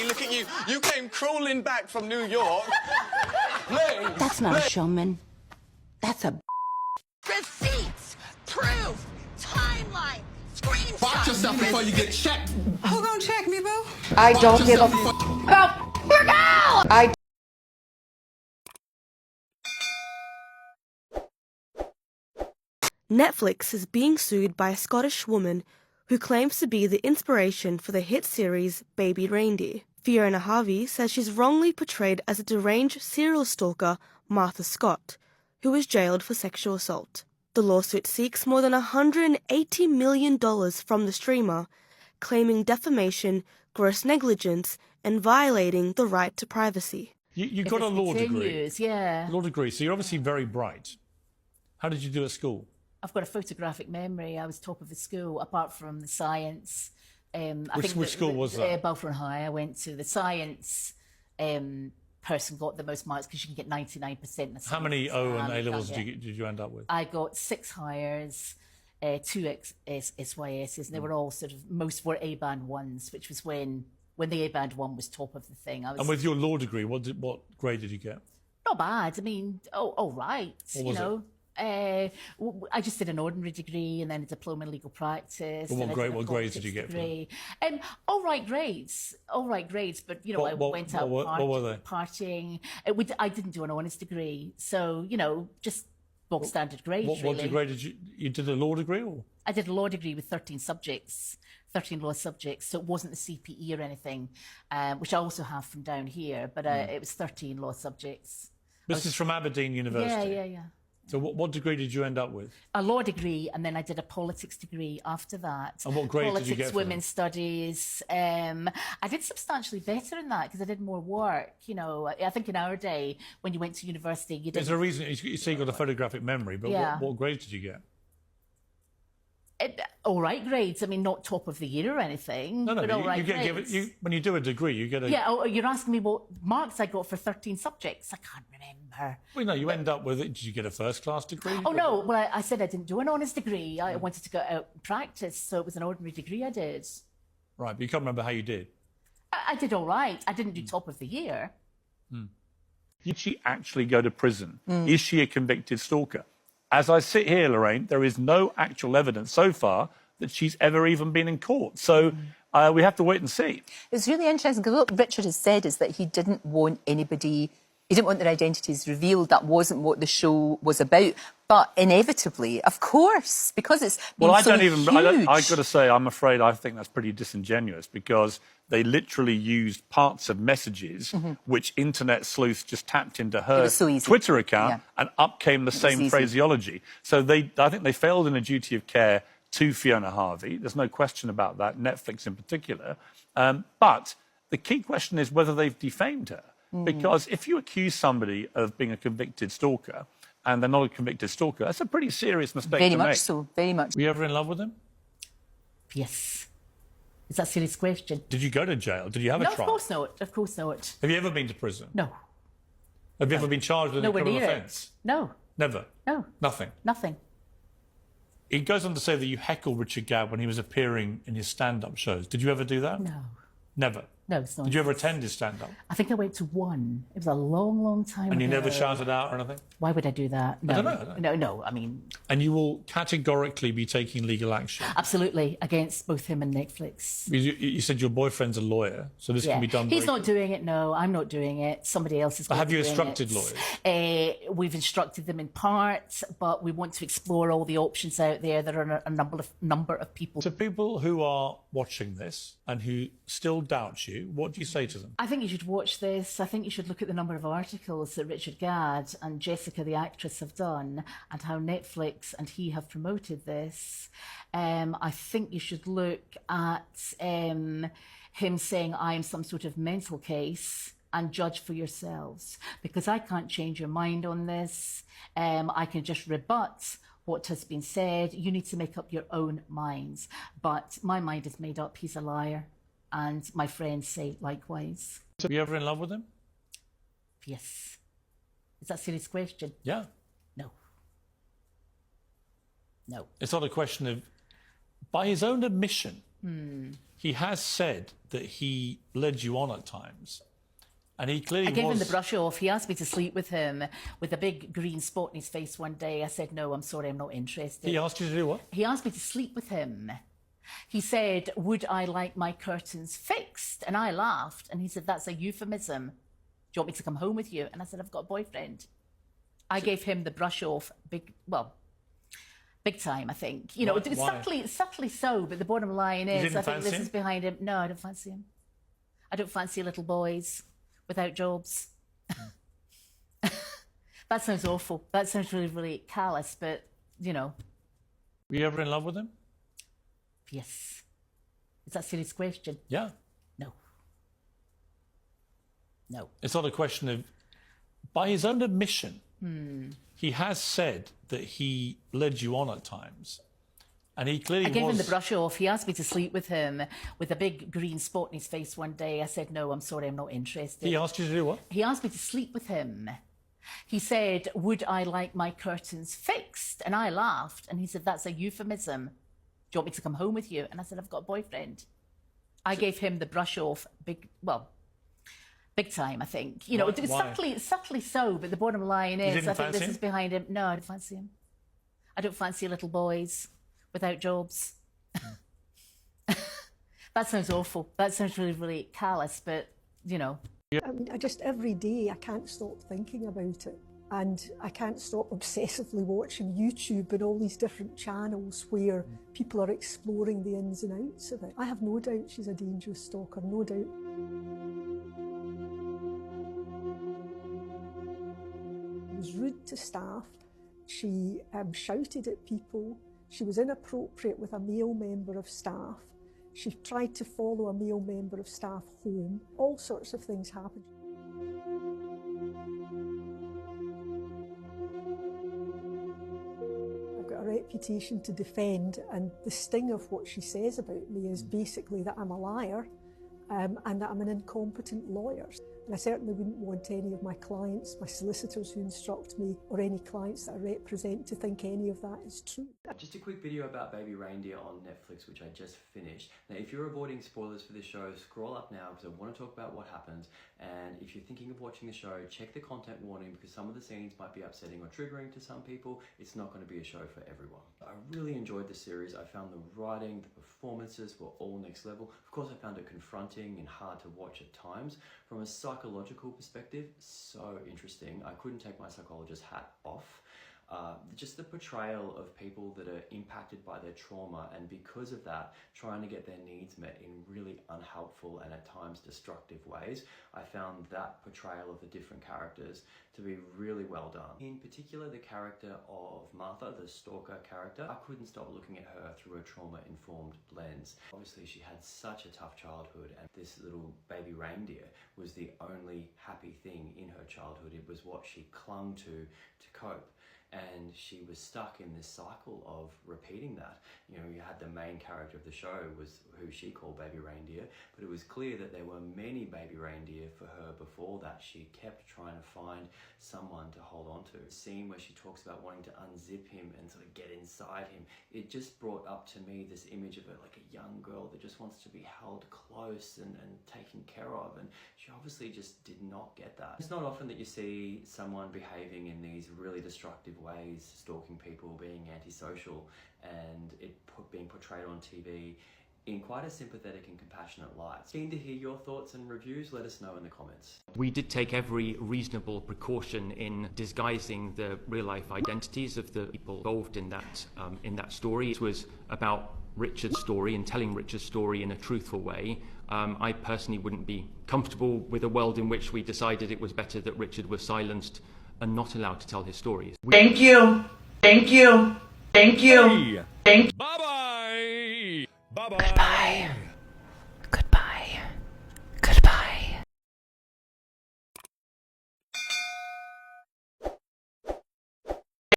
look at you. You came crawling back from New York. Please. That's not a showman. That's a... Receipts, proof, timeline, screenshots. Watch yourself before you get checked. Who gonna check me, boo? I don't give a about your girl! Netflix is being sued by a Scottish woman who claims to be the inspiration for the hit series Baby Reindeer. Fiona Harvey says she's wrongly portrayed as a deranged serial stalker, Martha Scott, who was jailed for sexual assault. The lawsuit seeks more than $180 million from the streamer, claiming defamation, gross negligence, and violating the right to privacy. You got a law degree. Yeah. Law degree, so you're obviously very bright. How did you do at school? I've got a photographic memory. I was top of the school, apart from the science. Which school was that? Balfour High. I went to the science. Person got the most marks because you can get 99% in the science. How many O and A levels did you end up with? I got 6 hires, 2 SYSs, and they were all sort of, most were A-band 1s, which was when the A-band 1 was top of the thing. And with your law degree, what grade did you get? Not bad. I mean, all right. What was it? I just did an ordinary degree and then a diploma in legal practice. Well, what grades did you get for it? All right grades. But, you know, I went out what were they? partying. I didn't do an honours degree. So, you know, just bog standard grades, What degree did you did a law degree? Or? I did a law degree with 13 subjects, 13 law subjects. So it wasn't the CPE or anything, which I also have from down here, but it was 13 law subjects. This is from Aberdeen University? Yeah. So what degree did you end up with? A law degree, and then I did a politics degree after that. And what grade politics, did you get for women's studies. I did substantially better in that because I did more work. You know, I think in our day, when you went to university, you did. There's a reason you say you got a photographic memory, but what grades did you get? All right grades. I mean, not top of the year or anything. No, but all right grades. When you do a degree, you get a... Yeah, you're asking me what marks I got for 13 subjects. I can't remember. Well, no, you end up with it. Did you get a first-class degree? Oh, no. Well, I said I didn't do an honours degree. I wanted to go out and practice, so it was an ordinary degree I did. Right, but you can't remember how you did? I did all right. I didn't do top of the year. Did she actually go to prison? Is she a convicted stalker? As I sit here, Lorraine, there is no actual evidence so far that she's ever even been in court. So we have to wait and see. It's really interesting because what Richard has said is that he didn't want anybody, he didn't want their identities revealed. That wasn't what the show was about. But inevitably, of course, because it's been I've got to say, I'm afraid I think that's pretty disingenuous because they literally used parts of messages which internet sleuths just tapped into her Twitter account and up came the same phraseology. So I think they failed in a duty of care to Fiona Harvey. There's no question about that, Netflix in particular. But the key question is whether they've defamed her. Because if you accuse somebody of being a convicted stalker and they're not a convicted stalker, that's a pretty serious mistake to make. Very much so, very much. Were you ever in love with him? Yes. Is that a serious question? Did you go to jail? Did you have a trial? No, of course not. Of course not. Have you ever been to prison? No. Have you ever been charged with a criminal offence? No. Never? No. Nothing? Nothing. It goes on to say that you heckled Richard Gadd when he was appearing in his stand-up shows. Did you ever do that? No. Never? No, it's not. Did you ever attend his stand-up? I think I went to one. It was a long, long time ago. And you never shouted out or anything? Why would I do that? No. I don't know. No, I mean... And you will categorically be taking legal action? Absolutely, against both him and Netflix. You said your boyfriend's a lawyer, so this can be done... He's not doing it, no. I'm not doing it. Somebody else is doing it. Have you instructed lawyers? We've instructed them in part, but we want to explore all the options out there. There are a number of people... To people who are watching this and who still doubt you, what do you say to them? I think you should watch this. I think you should look at the number of articles that Richard Gadd and Jessica, the actress, have done and how Netflix and he have promoted this. I think you should look at him saying, I am some sort of mental case, and judge for yourselves. Because I can't change your mind on this. I can just rebut what has been said. You need to make up your own minds. But my mind is made up. He's a liar. And my friends say likewise. Were you ever in love with him? Yes. Is that a serious question? Yeah. No. No. It's not a question of... By his own admission, He has said that he led you on at times. And he clearly I gave him the brush off. He asked me to sleep with him with a big green spot in his face one day. I said, no, I'm sorry, I'm not interested. He asked you to do what? He asked me to sleep with him. He said, would I like my curtains fixed? And I laughed. And he said, that's a euphemism. Do you want me to come home with you? And I said, I've got a boyfriend. I gave him the brush off big time, I think. You know, Why? subtly so, but the bottom line is, I think this him? is behind him. No, I don't fancy him. I don't fancy little boys without jobs. That sounds awful. That sounds really, really callous, but, you know. Were you ever in love with him? Yes. Is that a serious question? Yeah. No. No. It's not a question of... By his own admission, he has said that he led you on at times. And he clearly I gave him the brush off. He asked me to sleep with him with a big green spot in his face one day. I said, no, I'm sorry, I'm not interested. He asked you to do what? He asked me to sleep with him. He said, would I like my curtains fixed? And I laughed. And he said, that's a euphemism. Do you want me to come home with you? And I said, I've got a boyfriend. I gave him the brush off big time, I think. You know, subtly so, but the bottom line is, I think this is behind him. No, I don't fancy him. I don't fancy little boys without jobs. That sounds awful. That sounds really, really callous, but, you know. I mean, every day I can't stop thinking about it. And I can't stop obsessively watching YouTube and all these different channels where people are exploring the ins and outs of it. I have no doubt she's a dangerous stalker, no doubt. She was rude to staff. She shouted at people. She was inappropriate with a male member of staff. She tried to follow a male member of staff home. All sorts of things happened. I've got a reputation to defend, and the sting of what she says about me is basically that I'm a liar and that I'm an incompetent lawyer. And I certainly wouldn't want any of my clients, my solicitors who instruct me, or any clients that I represent to think any of that is true. Just a quick video about Baby Reindeer on Netflix, which I just finished. Now, if you're avoiding spoilers for this show, scroll up now because I want to talk about what happens. And if you're thinking of watching the show, check the content warning because some of the scenes might be upsetting or triggering to some people. It's not going to be a show for everyone. I really enjoyed the series. I found the writing, the performances were all next level. Of course, I found it confronting and hard to watch at times. From a psychological perspective, so interesting. I couldn't take my psychologist hat off. Just the portrayal of people that are impacted by their trauma and because of that trying to get their needs met in really unhelpful and at times destructive ways. I found that portrayal of the different characters to be really well done. In particular, the character of Martha, the stalker character, I couldn't stop looking at her through a trauma-informed lens. Obviously, she had such a tough childhood and this little baby reindeer was the only happy thing in her childhood. It was what she clung to cope. And she was stuck in this cycle of repeating that. You know, you had the main character of the show was who she called Baby Reindeer, but it was clear that there were many baby reindeer for her before that. She kept trying to find someone to hold on to. The scene where she talks about wanting to unzip him and sort of get inside him, it just brought up to me this image of her like a young girl that just wants to be held close and taken care of, and she obviously just did not get that. It's not often that you see someone behaving in these really destructive ways, stalking people, being antisocial, and it being portrayed on TV in quite a sympathetic and compassionate light. Keen to hear your thoughts and reviews, let us know in the comments. We did take every reasonable precaution in disguising the real-life identities of the people involved in that story. It was about Richard's story and telling Richard's story in a truthful way. I personally wouldn't be comfortable with a world in which we decided it was better that Richard was silenced and not allowed to tell his stories. Thank you. Thank you. Thank you. Hey. Thank you. Bye-bye. Bye-bye. Bye.